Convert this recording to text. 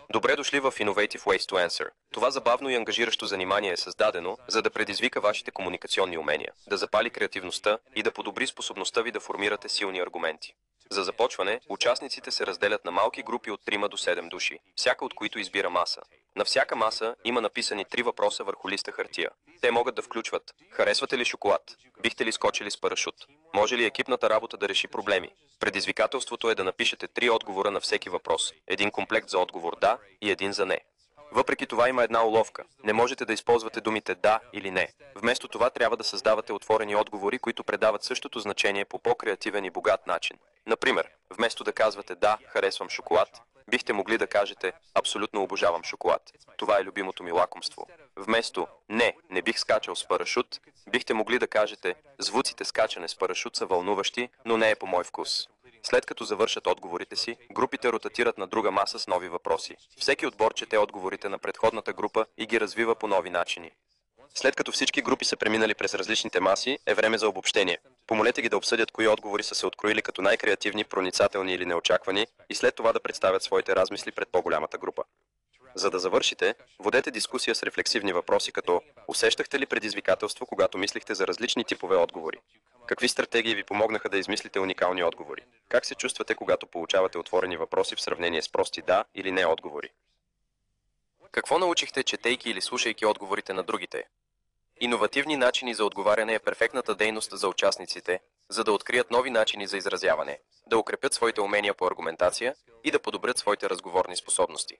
Добре дошли в Innovative Ways to Answer. Това забавно и ангажиращо занимание е създадено, за да предизвика вашите комуникационни умения, да запали креативността и да подобри способността ви да формирате силни аргументи. За започване, участниците се разделят на малки групи от 3 до 7 души, всяка от които избира маса. На всяка маса има написани 3 въпроса върху листа хартия. Те могат да включват: харесвате ли шоколад? Бихте ли скочили с парашут? Може ли екипната работа да реши проблеми? Предизвикателството е да напишете 3 отговора на всеки въпрос. Един комплект за отговор да и един за не. Въпреки това има една уловка. Не можете да използвате думите да или не. Вместо това трябва да създавате отворени отговори, които предават същото значение по по-креативен и богат начин. Например, вместо да казвате да, харесвам шоколад, бихте могли да кажете абсолютно обожавам шоколад. Това е любимото ми лакомство. Вместо не, не бих скачал с парашут, бихте могли да кажете звуците скачане с парашут са вълнуващи, но не е по мой вкус. След като завършат отговорите си, групите ротатират на друга маса с нови въпроси. Всеки отбор чете отговорите на предходната група и ги развива по нови начини. След като всички групи са преминали през различните маси, е време за обобщение. Помолете ги да обсъдят кои отговори са се откроили като най-креативни, проницателни или неочаквани и след това да представят своите размисли пред по-голямата група. За да завършите, водете дискусия с рефлексивни въпроси като: усещахте ли предизвикателство, когато мислихте за различни типове отговори? Какви стратегии ви помогнаха да измислите уникални отговори? Как се чувствате, когато получавате отворени въпроси в сравнение с прости да или не отговори? Какво научихте, четейки или слушайки отговорите на другите? Иновативни начини за отговаряне е перфектната дейност за участниците, за да открият нови начини за изразяване, да укрепят своите умения по аргументация и да подобрят своите разговорни способности.